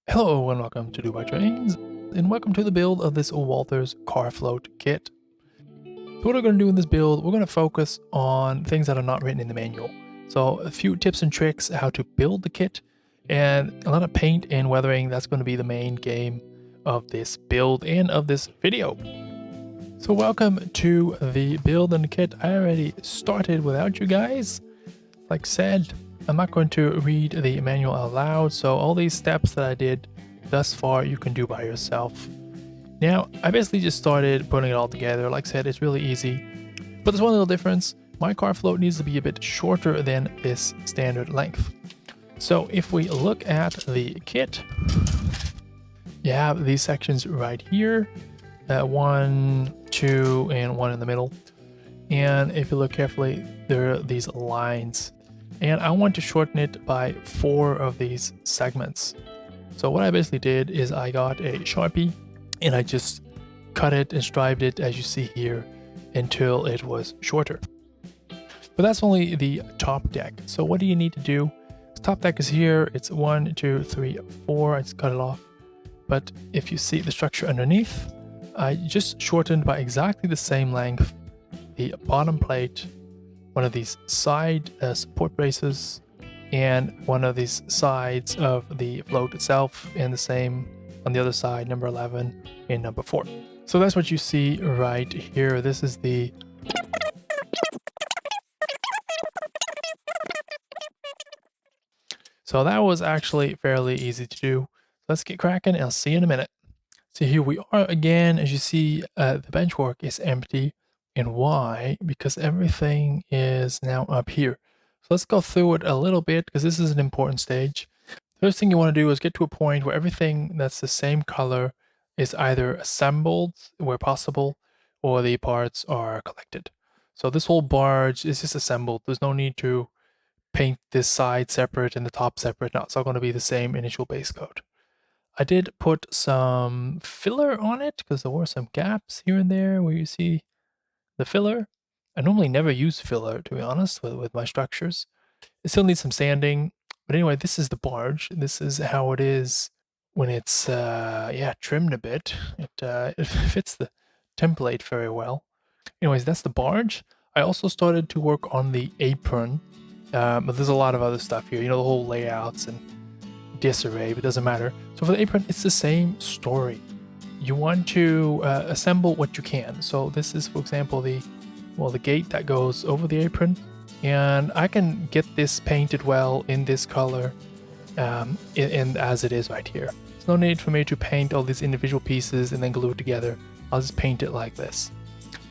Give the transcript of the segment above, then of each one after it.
Hello and welcome to Dubai Trains, and welcome to the build of this Walthers car float kit. So what we're going to do in this build, we're going to focus on things that are not written in the manual. So a few tips and tricks how to build the kit, and a lot of paint and weathering. That's going to be the main game of this build and of this video. So welcome to the build and the kit. I already started without you guys. Like said, I'm not going to read the manual out loud, so all these steps that I did thus far you can do by yourself. Now, I basically just started putting it all together. Like I said, it's really easy, but there's one little difference. My car float needs to be a bit shorter than this standard length. So if we look at the kit, you have these sections right here, 1, 2, and 1 in the middle. And if you look carefully, there are these lines. And I want to shorten it by 4 of these segments. So what I basically did is I got a Sharpie and I just cut it and striped it, as you see here, until it was shorter. But that's only the top deck. So what do you need to do? The top deck is here. It's 1, 2, 3, 4. I just cut it off. But if you see the structure underneath, I just shortened by exactly the same length the bottom plate, one of these side support braces, and one of these sides of the float itself, and the same on the other side, number 11 and number 4. So that's what you see right here. This is the So that was actually fairly easy to do. Let's get cracking. I'll see you in a minute. So here we are again. As you see, the benchwork is empty. And why? Because everything is now up here. So let's go through it a little bit because this is an important stage. First thing you want to do is get to a point where everything that's the same color is either assembled where possible or the parts are collected. So this whole barge is just assembled. There's no need to paint this side separate and the top separate. No, it's all going to be the same initial base coat. I did put some filler on it because there were some gaps here and there where you see the filler. I normally never use filler, to be honest, with my structures. It still needs some sanding. But anyway, this is the barge. This is how it is when it's, trimmed a bit. It fits the template very well. Anyways, that's the barge. I also started to work on the apron, but there's a lot of other stuff here. You know, the whole layouts and disarray, but it doesn't matter. So for the apron, it's the same story. You want to assemble what you can. So this is, for example, the gate that goes over the apron, and I can get this painted well in this color, in as it is right here. There's no need for me to paint all these individual pieces and then glue it together. I'll just paint it like this.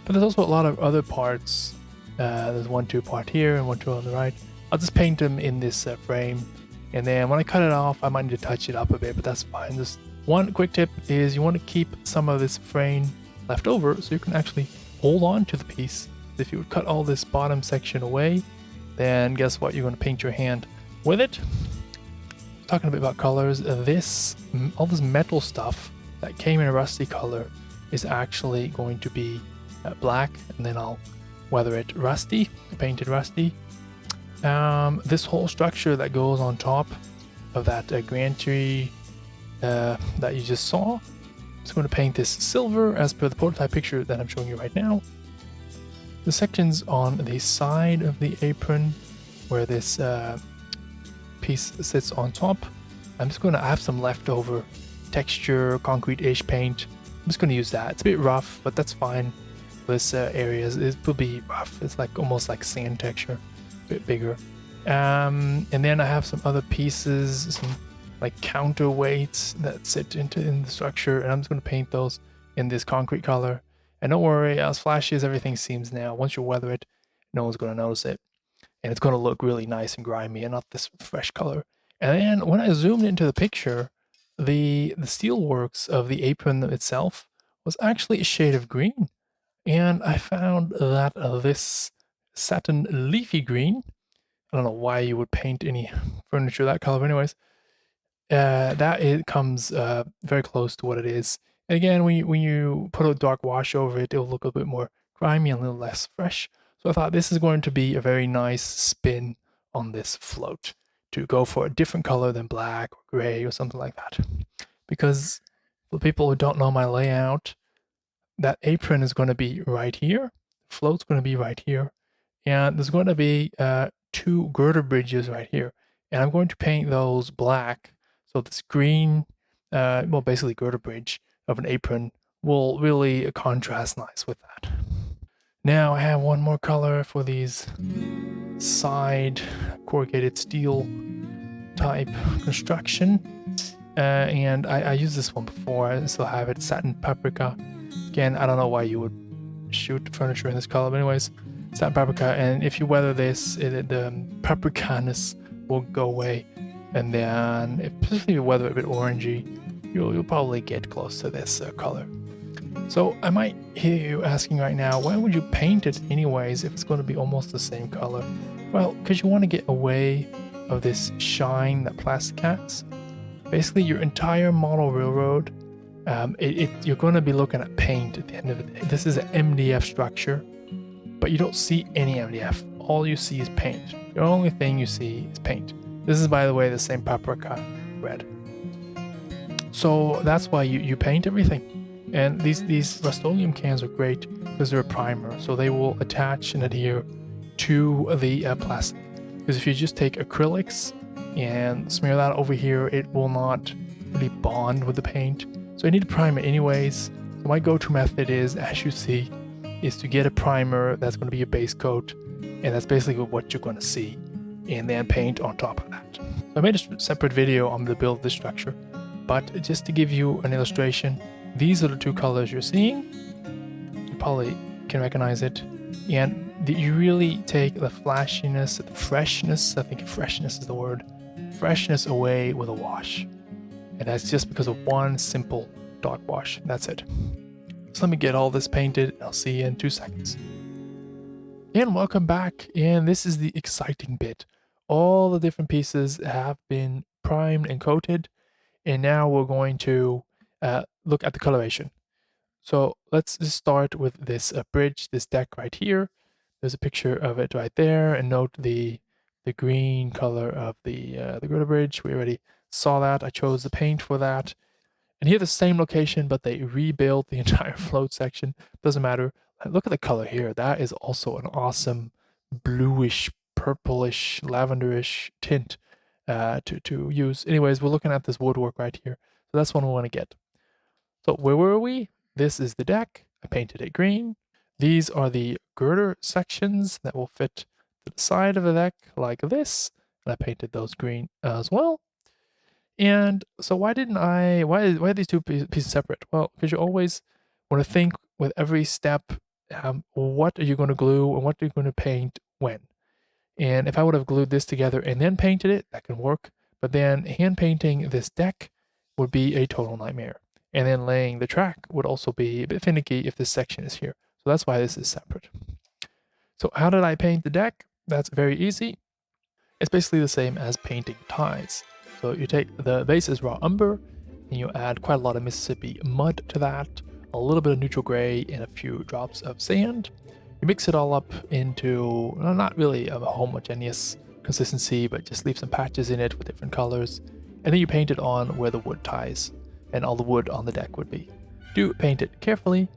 But there's also a lot of other parts. There's 1, 2 part here and 1, 2 on the right. I'll just paint them in this frame. And then when I cut it off, I might need to touch it up a bit, but that's fine. Just one quick tip is you want to keep some of this frame left over so you can actually hold on to the piece. If you would cut all this bottom section away, then guess what? You're going to paint your hand with it. Talking a bit about colors, all this metal stuff that came in a rusty color is actually going to be black, and then I'll weather it rusty, painted rusty. This whole structure that goes on top of that gantry that you just saw, I'm just going to paint this silver as per the prototype picture that I'm showing you right now. The sections on the side of the apron where this piece sits on top, I'm just going to have some leftover texture, concrete-ish paint. I'm just going to use that. It's a bit rough, but that's fine. This area it will be rough. It's like almost like sand texture, a bit bigger. And then I have some other pieces, some like counterweights that sit in the structure, and I'm just going to paint those in this concrete color. And don't worry, as flashy as everything seems now, once you weather it, no one's going to notice it. And it's going to look really nice and grimy and not this fresh color. And then when I zoomed into the picture, the steelworks of the apron itself was actually a shade of green. And I found that this satin leafy green, I don't know why you would paint any furniture that color, but anyways, that it comes very close to what it is. And again, when you put a dark wash over it, it'll look a bit more grimy and a little less fresh. So I thought this is going to be a very nice spin on this float. to go for a different color than black or gray or something like that. Because for people who don't know my layout, that apron is going to be right here, float's going to be right here, and there's going to be 2 girder bridges right here. And I'm going to paint those black. So this green, well, basically girder bridge of an apron will really contrast nice with that. Now I have one more color for these side corrugated steel type construction. And I used this one before. I still have it, satin paprika. Again, I don't know why you would shoot furniture in this color, but anyways, satin paprika. And if you weather this, the papricaness will go away. And then, especially if you weather it a bit orangey, you'll probably get close to this color. So I might hear you asking right now, why would you paint it anyways if it's going to be almost the same color? Well, because you want to get away of this shine that plastic has. Basically, your entire model railroad, you're going to be looking at paint at the end of the day. This is an MDF structure, but you don't see any MDF. All you see is paint. The only thing you see is paint. This is, by the way, the same paprika red. So that's why you paint everything. And these Rust-Oleum cans are great because they're a primer, so they will attach and adhere to the plastic. Because if you just take acrylics and smear that over here, it will not really bond with the paint. So you need a primer anyways. So my go-to method is, as you see, is to get a primer that's going to be a base coat, and that's basically what you're going to see, and then paint on top of that. So I made a separate video on the build of this structure, but just to give you an illustration, these are the 2 colors you're seeing. You probably can recognize it. And you really take the flashiness, the freshness, I think freshness is the word, freshness away with a wash. And that's just because of one simple dot wash. That's it. So let me get all this painted. I'll see you in 2 seconds. And welcome back. And this is the exciting bit. All the different pieces have been primed and coated. And now we're going to look at the coloration. So let's just start with this bridge, this deck right here. There's a picture of it right there, and note the green color of the girder bridge. We already saw that. I chose the paint for that. And here the same location, but they rebuilt the entire float section. Doesn't matter. Look at the color here. That is also an awesome bluish, purplish, lavenderish tint to use. Anyways, we're looking at this woodwork right here. So that's one we want to get. So where were we? This is the deck. I painted it green. These are the girder sections that will fit to the side of the deck like this. And I painted those green as well. And so why are these 2 pieces separate? Well, because you always want to think with every step, what are you going to glue and what are you going to paint when? And if I would have glued this together and then painted it, that can work. But then hand painting this deck would be a total nightmare. And then laying the track would also be a bit finicky if this section is here. So that's why this is separate. So how did I paint the deck? That's very easy. It's basically the same as painting ties. So you take the base is raw umber, and you add quite a lot of Mississippi mud to that, a little bit of neutral gray, and a few drops of sand. You mix it all up into, not really a homogeneous consistency, but just leave some patches in it with different colors. And then you paint it on where the wood ties, and all the wood on the deck would be. Do paint it carefully.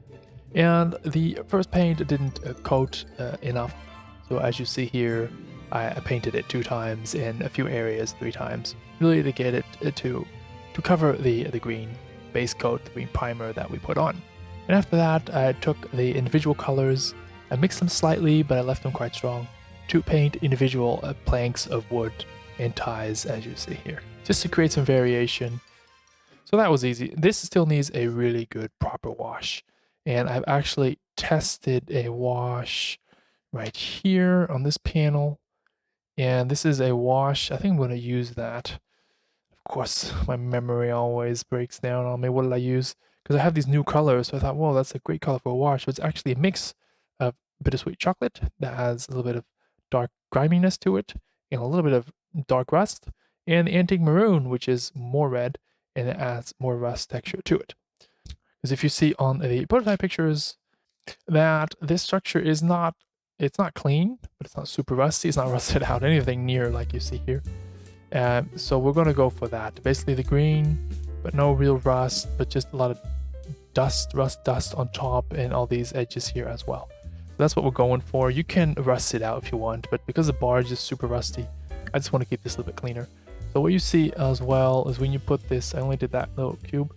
And the first paint didn't coat enough. So as you see here, I painted it 2 times in a few areas 3 times, really to get it to cover the green base coat, the green primer that we put on. And after that, I took the individual colors, I mixed them slightly, but I left them quite strong, to paint individual planks of wood and ties, as you see here, just to create some variation. So that was easy. This still needs a really good proper wash. And I've actually tested a wash right here on this panel. And this is a wash. I think I'm going to use that. Of course, my memory always breaks down on me. What did I use? Because I have these new colors. So I thought, well, that's a great color for a wash. So it's actually a mix of bittersweet chocolate that has a little bit of dark griminess to it and a little bit of dark rust, and the antique maroon, which is more red and it adds more rust texture to it. Because if you see on the prototype pictures that this structure is not, it's not clean, but it's not super rusty. It's not rusted out, anything near like you see here. So we're going to go for that. Basically the green, but no real rust, but just a lot of rust dust on top and all these edges here as well. So that's what we're going for. You can rust it out if you want, but because the barge is super rusty, I just want to keep this a little bit cleaner. So what you see as well is when you put this, I only did that little cube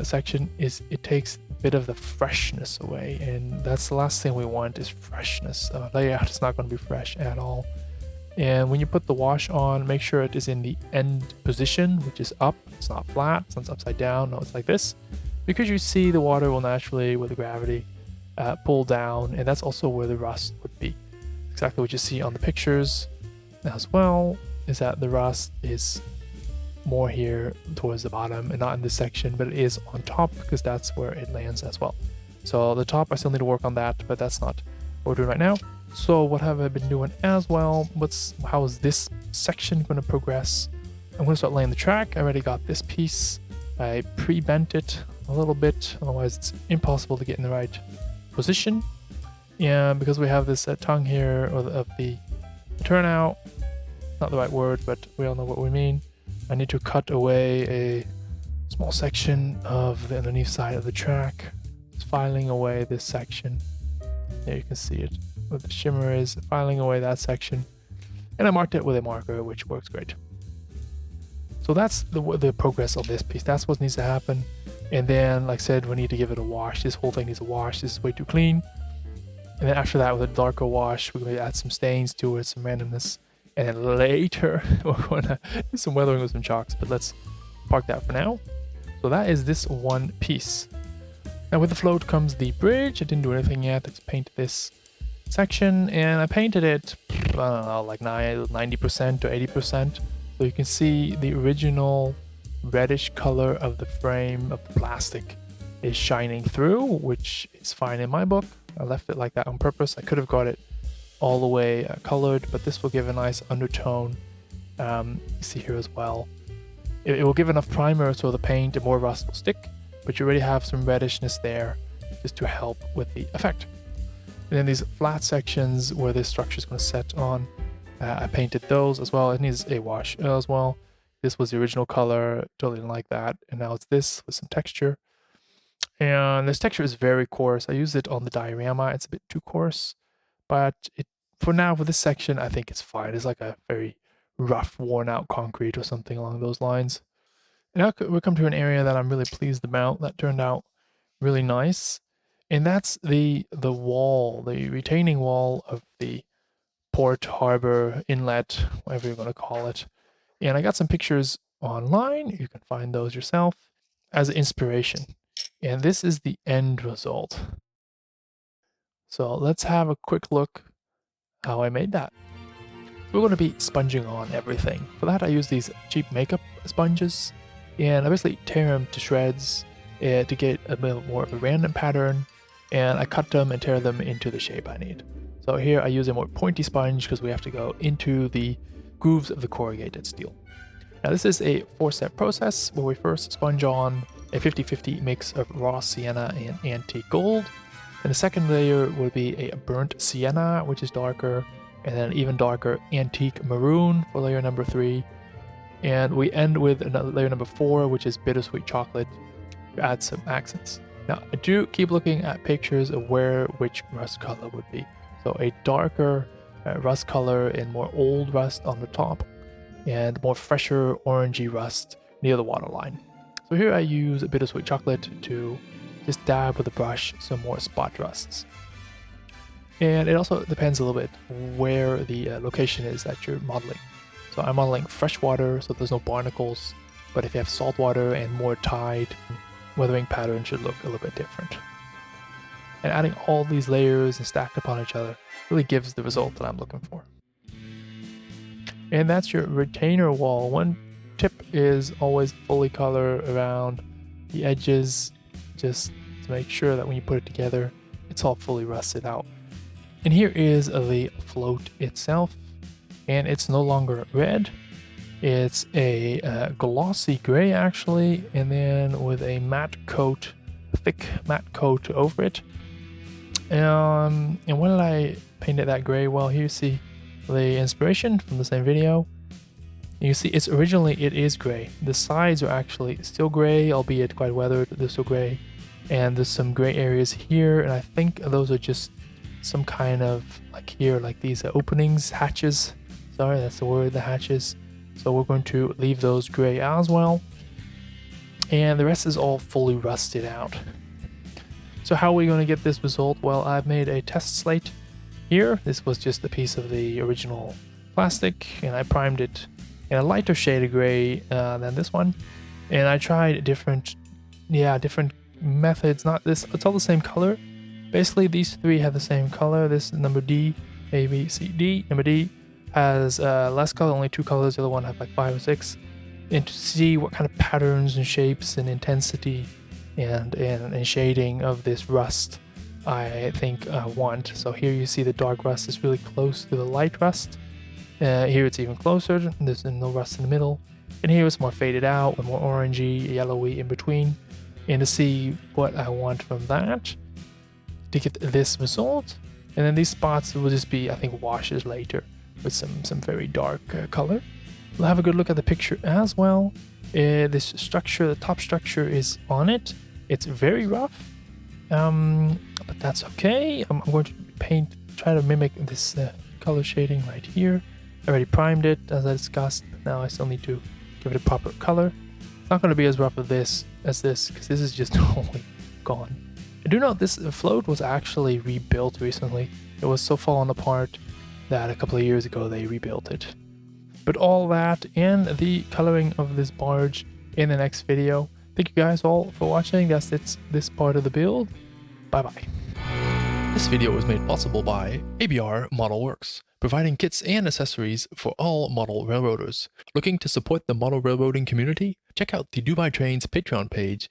section, is it takes a bit of the freshness away, and that's the last thing we want is freshness. Layout is not going to be fresh at all. And when you put the wash on, make sure it is in the end position, which is up. It's not flat, it's not upside down, no, it's like this. Because you see the water will naturally, with the gravity, pull down, and that's also where the rust would be. Exactly what you see on the pictures as well, is that the rust is more here towards the bottom and not in this section, but it is on top because that's where it lands as well. So the top, I still need to work on that, but that's not what we're doing right now. So what have I been doing as well? How is this section going to progress? I'm going to start laying the track. I already got this piece. I pre-bent it a little bit, otherwise it's impossible to get in the right position. And because we have this tongue here of the turnout, not the right word, but we all know what we mean. I need to cut away a small section of the underneath side of the track. Just filing away this section. There you can see it. Where the shimmer is, filing away that section. And I marked it with a marker, which works great. So that's the progress of this piece. That's what needs to happen. And then, like I said, we need to give it a wash. This whole thing needs a wash. This is way too clean. And then after that, with a darker wash, we're going to add some stains to it, some randomness. And then later, we're going to do some weathering with some chalks. But let's park that for now. So that is this one piece. Now with the float comes the bridge. I didn't do anything yet. I just painted this section. And I painted it, I don't know, like 90% or 80%. So you can see the original reddish color of the frame of the plastic is shining through, which is fine in my book. I left it like that on purpose. I could have got it all the way colored, but this will give a nice undertone. You see here as well. It will give enough primer so the paint and more rust will stick, but you already have some reddishness there just to help with the effect. And then these flat sections where this structure is going to set on, I painted those as well. It needs a wash as well. This was the original color, totally didn't like that. And now it's this with some texture. And this texture is very coarse. I used it on the diorama. It's a bit too coarse, but for now, for this section, I think it's fine. It's like a very rough, worn out concrete or something along those lines. And now we come to an area that I'm really pleased about. That turned out really nice. And that's the wall, the retaining wall of the port, harbor, inlet, whatever you're going to call it. And I got some pictures online. You can find those yourself as inspiration. And this is the end result. So let's have a quick look how I made that. We're going to be sponging on everything. For that, I use these cheap makeup sponges, and I basically tear them to shreds to get a bit more of a random pattern, and I cut them and tear them into the shape I need. So here I use a more pointy sponge because we have to go into the grooves of the corrugated steel. Now this is a 4-step process where we first sponge on a 50-50 mix of raw sienna and antique gold. And the second layer would be a burnt sienna, which is darker, and then even darker antique maroon for layer number 3. And we end with another layer number 4, which is bittersweet chocolate, to add some accents. Now I do keep looking at pictures of where which rust color would be. So a darker rust color and more old rust on the top, and more fresher orangey rust near the waterline. So here I use a bittersweet chocolate to just dab with a brush some more spot rusts. And it also depends a little bit where the location is that you're modeling. So I'm modeling freshwater, so there's no barnacles, but if you have saltwater and more tide, weathering pattern should look a little bit different. And adding all these layers and stacked upon each other really gives the result that I'm looking for. And that's your retainer wall. One tip is always fully color around the edges, just to make sure that when you put it together, it's all fully rusted out. And here is the float itself, and it's no longer red. It's a glossy gray actually, and then with a matte coat, a thick matte coat over it. And when did I paint it that gray? Well, here you see the inspiration from the same video. And you see, it is gray. The sides are actually still gray, albeit quite weathered. They're still gray, and there's some gray areas here, and I think those are just some kind of like here, like these openings, hatches. Sorry, that's the word, the hatches. So we're going to leave those gray as well, and the rest is all fully rusted out. So how are we going to get this result? Well, I've made a test slate here. This was just a piece of the original plastic, and I primed it in a lighter shade of gray than this one. And I tried different methods. Not this, it's all the same color. Basically, these three have the same color. This is number D, A, B, C, D. Number D has less color, only 2 colors. The other one has like 5 or 6. And to see what kind of patterns and shapes and intensity and shading of this rust I think I want. So here you see the dark rust is really close to the light rust. Here it's even closer. There's no rust in the middle. And here it's more faded out with more orangey, yellowy in between. And to see what I want from that to get this result. And then these spots will just be, I think, washes later with some very dark color. We'll have a good look at the picture as well. This structure, the top structure is on it. It's very rough, but that's okay. I'm going to try to mimic this color shading right here. I already primed it, as I discussed. Now I still need to give it a proper color. It's not going to be as rough as this, because this is just totally gone. I do note this float was actually rebuilt recently. It was so fallen apart that a couple of years ago they rebuilt it. But all that and the coloring of this barge in the next video. Thank you guys all for watching. That's it, this part of the build. Bye bye. This video was made possible by ABR Model Works, providing kits and accessories for all model railroaders. Looking to support the model railroading community? Check out the Dubai Trains Patreon page